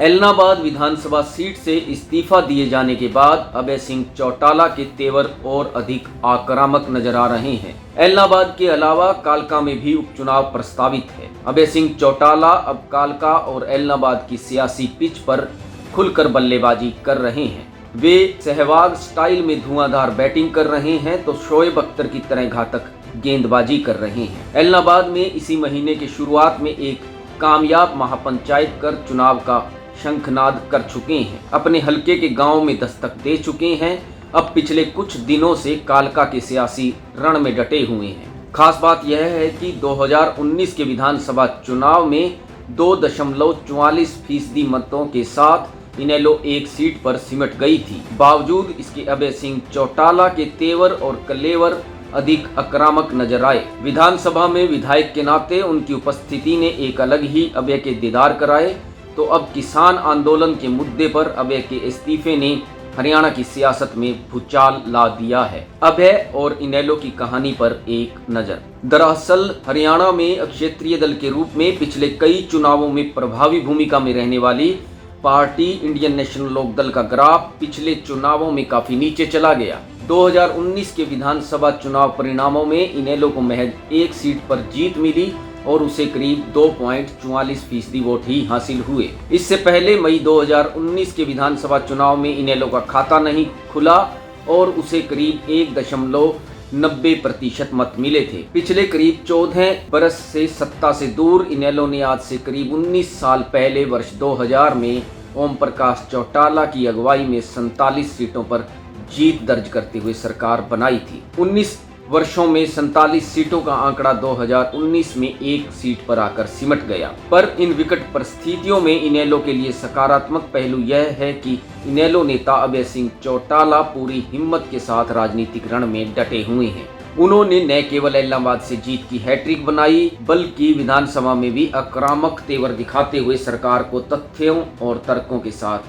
एलनाबाद विधानसभा seat से इस्तीफा दिए जाने के बाद अभय सिंह चौटाला के तेवर और अधिक आक्रामक नजर आ रहे हैं। एलनाबाद के अलावा कालका में भी उपचुनाव प्रस्तावित है। अभय सिंह चौटाला अब कालका और एलनाबाद की सियासी पिच पर खुलकर बल्लेबाजी कर रहे हैं। वे सहवाग स्टाइल में धुआंधार बैटिंग कर रहे हैं तो शोएब अख्तर की तरह घातक गेंदबाजी कर रहे हैं। एलनाबाद में इसी महीने की शुरुआत में एक कामयाब महापंचायत कर चुनाव का शंखनाद कर चुके हैं। अपने हलके के गांव में दस्तक दे चुके हैं। अब पिछले कुछ दिनों से कालका के सियासी रण में डटे हुए हैं। खास बात यह है कि 2019 के विधानसभा चुनाव में 2.44% मतों के साथ इनेलो एक सीट पर सिमट गई थी। बावजूद इसके अभय सिंह चौटाला के तेवर और कलेवर अधिक आक्रामक नजर आए। विधानसभा में विधायक के नाते उनकी उपस्थिति ने एक अलग ही अभय के दीदार कराए। तो अब किसान आंदोलन के मुद्दे पर अभय के इस्तीफे ने हरियाणा की सियासत में भूचाल ला दिया है। अभय और इनेलो की कहानी पर एक नजर। दरअसल हरियाणा में क्षेत्रीय दल के रूप में पिछले कई चुनावों में प्रभावी भूमिका में रहने वाली पार्टी इंडियन नेशनल लोकदल का ग्राफ पिछले चुनावों में काफी नीचे चला गया। 2019 के विधानसभा चुनाव परिणामों में इनेलो को महज एक सीट पर जीत मिली और उसे करीब 2.44% वोट ही हासिल हुए। इससे पहले मई 2019 के विधानसभा चुनाव में इनेलो का खाता नहीं खुला और उसे करीब 1.90% मत मिले थे। पिछले करीब 14 बरस से सत्ता से दूर इनेलो ने आज से करीब 19 साल पहले वर्ष 2000 में ओम प्रकाश चौटाला की अगुवाई में 47 सीटों पर जीत दर्ज करते हुए सरकार बनाई थी। 19 वर्षों में 47 सीटों का आंकड़ा 2019 में एक सीट पर आकर सिमट गया। पर इन विकट परिस्थितियों में इनेलो के लिए सकारात्मक पहलू यह है कि इनेलो नेता अभय सिंह चौटाला पूरी हिम्मत के साथ राजनीतिक रण में डटे हुए हैं। उन्होंने न केवल एलनाबाद से जीत की हैट्रिक बनाई बल्कि विधानसभा में भी आक्रामक तेवर दिखाते हुए सरकार को तथ्यों और तर्कों के साथ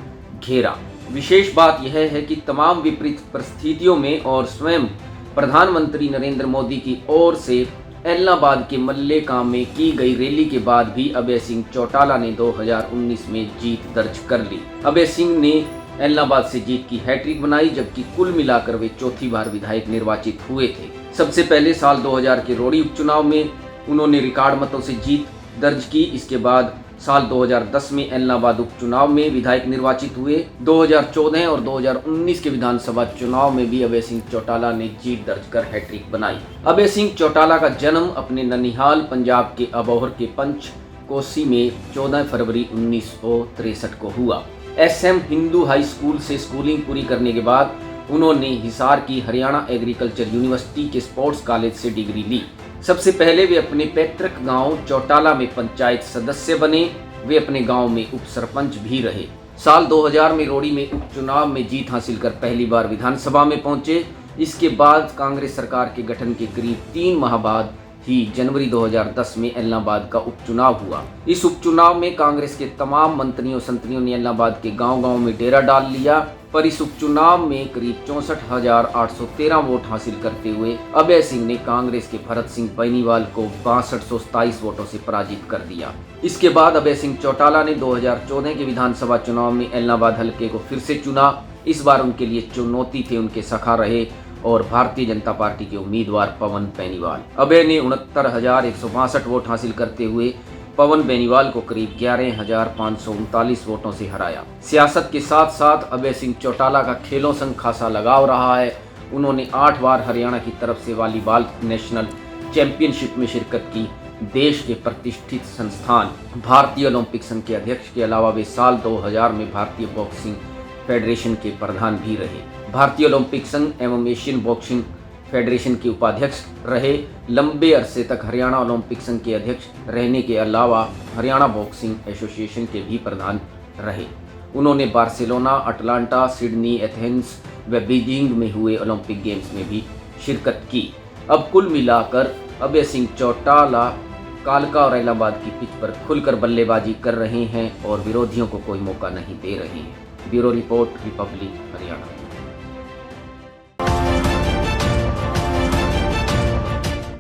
घेरा। विशेष बात यह है कि तमाम विपरीत परिस्थितियों में और स्वयं प्रधानमंत्री नरेंद्र मोदी की ओर से एलनाबाद के मल्लेकाम में की गई रैली के बाद भी अभय सिंह चौटाला ने 2019 में जीत दर्ज कर ली। अभय सिंह ने एलनाबाद से जीत की हैट्रिक बनाई जबकि कुल मिलाकर वे चौथी बार विधायक निर्वाचित हुए थे। सबसे पहले साल 2000 के रोड़ी उपचुनाव में उन्होंने रिकॉर्ड मतों से जीत दर्ज की। इसके बाद साल 2010 में एलनाबाद उपचुनाव में विधायक निर्वाचित हुए। 2014 और 2019 के विधानसभा चुनाव में भी अभय सिंह चौटाला ने जीत दर्ज कर हैट्रिक बनाई। अभय सिंह चौटाला का जन्म अपने ननिहाल पंजाब के अबोहर के पंचकोसी में 14 फरवरी 1963 को हुआ। SM हिंदू हाई स्कूल से स्कूलिंग पूरी करने के बाद उन्होंने हिसार की हरियाणा एग्रीकल्चर यूनिवर्सिटी के स्पोर्ट्स कॉलेज से डिग्री ली। सबसे पहले वे अपने पैतृक गांव चौटाला में पंचायत सदस्य बने। वे अपने गांव में उप सरपंच भी रहे। साल 2000 में रोड़ी में उपचुनाव में जीत हासिल कर पहली बार विधानसभा में पहुंचे। इसके बाद कांग्रेस सरकार के गठन के करीब 3 माह बाद ही जनवरी 2010 में एलनाबाद का उपचुनाव हुआ। इस उपचुनाव में कांग्रेस के तमाम मंत्रियों संतरियों ने एलनाबाद के गांव-गांव में डेरा डाल लिया। पर इस उपचुनाव में करीब 64,813 वोट हासिल करते हुए अभय सिंह ने कांग्रेस के भरत सिंह बेनीवाल को 6227 वोटों से पराजित कर दिया। इसके बाद अभय सिंह चौटाला ने 2014 के विधानसभा चुनाव में एलनाबाद हलके को फिर से चुना। इस बार उनके लिए चुनौती थे उनके सखा रहे और भारतीय जनता पार्टी के उम्मीदवार पवन बेनीवाल। अभय ने 69,162 वोट हासिल करते हुए पवन बेनीवाल को करीब 11,539 वोटों से हराया। सियासत के साथ साथ अभय सिंह चौटाला का खेलों संग खासा लगाव रहा है। उन्होंने 8 बार हरियाणा की तरफ से वॉलीबॉल नेशनल चैंपियनशिप में शिरकत की। देश के प्रतिष्ठित संस्थान भारतीय ओलंपिक संघ के अध्यक्ष के अलावा वे साल 2000 में भारतीय बॉक्सिंग फेडरेशन के प्रधान भी रहे। भारतीय ओलंपिक संघ एवं एशियन बॉक्सिंग फेडरेशन के उपाध्यक्ष रहे। लंबे अरसे तक हरियाणा ओलंपिक संघ के अध्यक्ष रहने के अलावा हरियाणा बॉक्सिंग एसोसिएशन के भी प्रधान रहे। उन्होंने बार्सिलोना, अटलांटा, सिडनी, एथेंस व बीजिंग में हुए ओलंपिक गेम्स में भी शिरकत की। अब कुल मिलाकर अभय सिंह चौटाला कालका और एलनाबाद की पिच पर खुलकर बल्लेबाजी कर रहे हैं और विरोधियों को कोई मौका नहीं दे रहे हैं। Bureau report, Republic Haryana.